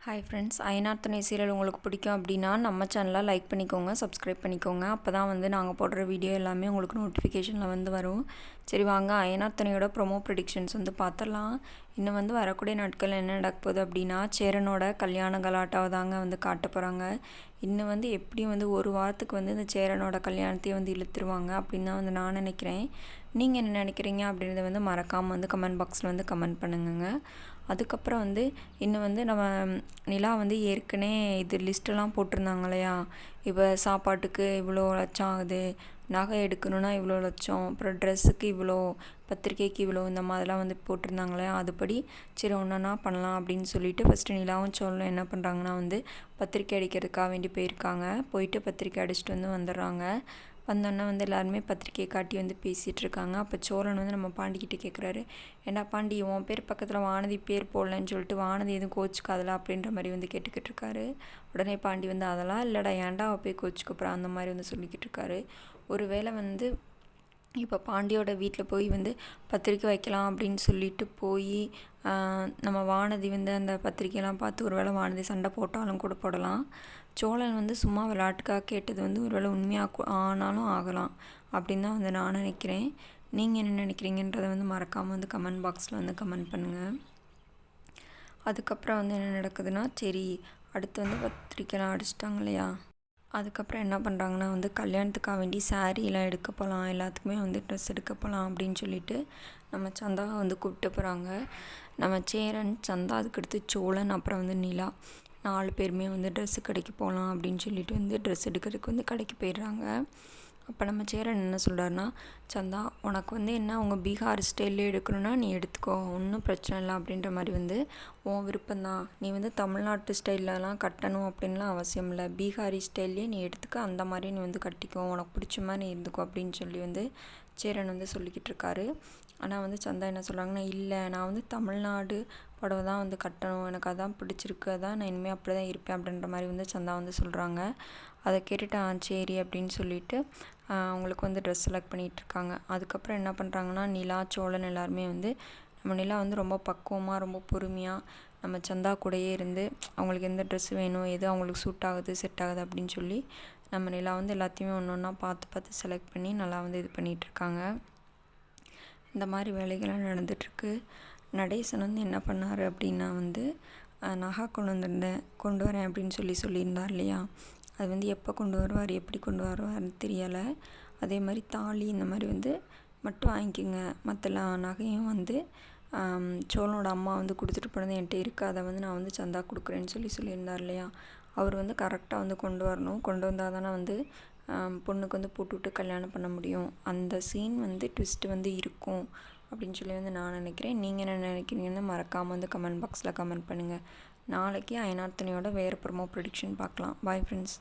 Hi friends, Ayanar துணை serial உங்களுக்கு பிடிக்கும் அப்படின்னா நம்ம சேனலை லைக் பண்ணிக்கோங்க, சப்ஸ்கிரைப் பண்ணிக்கோங்க. அப்போ தான் நாங்கள் போடுற வீடியோ எல்லாமே உங்களுக்கு நோட்டிஃபிகேஷனில் வரும். சரி வாங்க, அயனார் துணையோட ப்ரொமோ ப்ரெடிக்ஷன்ஸ் பார்த்துடலாம். இன்னும் வரக்கூடிய நாட்கள் என்ன நடக்க போகுது அப்படின்னா, சேரனோட கல்யாண கலாட்டாவை தாங்க காட்ட போகிறாங்க. இன்னும் எப்படியும் ஒரு வாரத்துக்கு இந்த சேரனோட கல்யாணத்தையும் இழுத்துருவாங்க அப்படின்னு தான் நான் நினைக்கிறேன். நீங்கள் என்ன நினைக்கிறீங்க அப்படின்றத மறக்காமல் கமெண்ட் பாக்ஸில் கமெண்ட் பண்ணுங்க. அதுக்கப்புறம் இன்னும் நம்ம நிலா ஏற்கனவே இது லிஸ்ட்டெல்லாம் போட்டிருந்தாங்க இல்லையா, இப்போ சாப்பாட்டுக்கு இவ்வளோ லட்சம் ஆகுது, நகை எடுக்கணுன்னா இவ்வளோ லட்சம், அப்புறம் ட்ரெஸ்ஸுக்கு இவ்வளோ, பத்திரிக்கைக்கு இவ்வளோ, இந்த மாதிரிலாம் போட்டிருந்தாங்க இல்லையா. அதுபடி சரி ஒன்றா பண்ணலாம் அப்படின்னு சொல்லிட்டு ஃபஸ்ட்டு நிலாவும் சோழனும் என்ன பண்ணுறாங்கன்னா பத்திரிக்கை அடிக்கிறதுக்காக வேண்டி போயிருக்காங்க. போயிட்டு பத்திரிக்கை அடிச்சுட்டு வந்துடுறாங்க. வந்தோன்னே எல்லாருமே பத்திரிக்கையை காட்டி பேசிகிட்டு இருக்காங்க. அப்போ சோழன் நம்ம பாண்டிக்கிட்ட கேட்குறாரு, ஏண்டா பாண்டி, உன் பேர் பக்கத்தில் வானதி பேர் போடலன்னு சொல்லிட்டு வானதி எதுவும் கோச்சிக்காதலா அப்படின்ற மாதிரி கேட்டுக்கிட்டு இருக்காரு. உடனே பாண்டி அதெல்லாம் இல்லைடா, ஏன்டா அவள் போய் கோச்சிக்கப்புறம் அந்த மாதிரி சொல்லிக்கிட்டு இருக்காரு. ஒருவேளை இப்போ பாண்டியோட வீட்டில் போய் பத்திரிக்கை வைக்கலாம் அப்படின்னு சொல்லிட்டு போய் நம்ம வானதி அந்த பத்திரிக்கையெல்லாம் பார்த்து ஒரு வேளை வானதி சண்டை போட்டாலும் கூட போடலாம். சோழன் சும்மா விளையாட்டுக்காக கேட்டது ஒரு வேளை உண்மையாக ஆனாலும் ஆகலாம் அப்படின்னு தான் நான் நினைக்கிறேன். நீங்கள் என்ன நினைக்கிறீங்கன்றதை மறக்காமல் கமெண்ட் பாக்ஸில் கமெண்ட் பண்ணுங்கள். அதுக்கப்புறம் என்ன நடக்குதுன்னா, சரி அடுத்து பத்திரிக்கைலாம் அடிச்சிட்டாங்க இல்லையா, அதுக்கப்புறம் என்ன பண்ணுறாங்கன்னா கல்யாணத்துக்காக வேண்டி சாரீலாம் எடுக்க போகலாம், எல்லாத்துக்குமே ட்ரெஸ் எடுக்க போகலாம் அப்படின்னு சொல்லிட்டு நம்ம சந்தாவை கூப்பிட்டு போகிறாங்க. நம்ம சேரன், சந்தா, அதுக்கடுத்து சோழன், அப்புறம் நிலா 4 பேருமே ட்ரெஸ்ஸு கடைக்கு போகலாம் அப்படின்னு சொல்லிட்டு ட்ரெஸ் எடுக்கிறதுக்கு கடைக்கு போயிடுறாங்க. அப்போ நம்ம சேரன் என்ன சொல்கிறாருன்னா, சந்தா உனக்கு என்ன அவங்க பீகார் ஸ்டைல்லே எடுக்கணுன்னா நீ எடுத்துக்கோ, ஒன்றும் பிரச்சனை இல்லை அப்படின்ற மாதிரி உன் விருப்பம்தான். நீ தமிழ்நாட்டு ஸ்டைல்லலாம் கட்டணும் அப்படின்லாம் அவசியம் இல்லை, பீகாரி ஸ்டைல்லே நீ எடுத்துக்க, அந்த மாதிரி நீ கட்டிக்கோ, உனக்கு பிடிச்ச மாதிரி நீ இருந்துக்கோ அப்படின்னு சொல்லி சேரன் சொல்லிக்கிட்டு இருக்காரு. ஆனால் சந்தா என்ன சொல்கிறாங்கன்னா, இல்லை நான் தமிழ்நாடு புடவை தான் கட்டணும், எனக்கு அதான் பிடிச்சிருக்கு, அதான் நான் இனிமேல் அப்படி தான் இருப்பேன் அப்படின்ற மாதிரி சந்தா சொல்கிறாங்க. அதை கேட்டுட்டு சரி அப்படின்னு சொல்லிட்டு அவங்களுக்கு ட்ரெஸ் செலக்ட் பண்ணிகிட்ருக்காங்க. அதுக்கப்புறம் என்ன பண்ணுறாங்கன்னா, நிலா, சோழன் எல்லாருமே நம்ம நிலா ரொம்ப பக்குவமாக, ரொம்ப பொறுமையாக நம்ம சந்தா கூடயே இருந்து அவங்களுக்கு எந்த ட்ரெஸ் வேணும், எது அவங்களுக்கு சூட் ஆகுது, செட் ஆகுது அப்படின்னு சொல்லி நம்ம நிலா எல்லாத்தையுமே ஒன்று ஒன்றா பார்த்து செலக்ட் பண்ணி நல்லா இது பண்ணிகிட்ருக்காங்க. இந்த மாதிரி வேலைகள்லாம் நடந்துகிட்ருக்கு. நடேசன் என்ன பண்ணார் அப்படின்னா நகை கொண்டு வரேன் அப்படின்னு சொல்லியிருந்தார் இல்லையா, அது எப்போ கொண்டு வருவார், எப்படி கொண்டு வருவார்னு தெரியலை. அதே மாதிரி தாலி இந்த மாதிரி மட்டும் வாங்கிக்கோங்க, மற்ற நகையும் சோழனோட அம்மா கொடுத்துட்டு போனது என்கிட்ட இருக்குது, அதை நான் சந்தா கொடுக்குறேன்னு சொல்லியிருந்தார் இல்லையா. அவர் கரெக்டாக கொண்டு வரணும், கொண்டு வந்தால் தானே பொண்ணுக்கு போட்டுவிட்டு கல்யாணம் பண்ண முடியும். அந்த சீன் ட்விஸ்ட் இருக்கும் அப்படின்னு சொல்லி நான் நினைக்கிறேன். நீங்கள் என்ன நினைக்கிறீங்கன்னு மறக்காமல் கமெண்ட் பாக்ஸில் கமெண்ட் பண்ணுங்கள். நாளைக்கு அயனார் துணையோட வேறு ப்ரொமோ ப்ரெடிக்ஷன் பார்க்கலாம். Bye friends.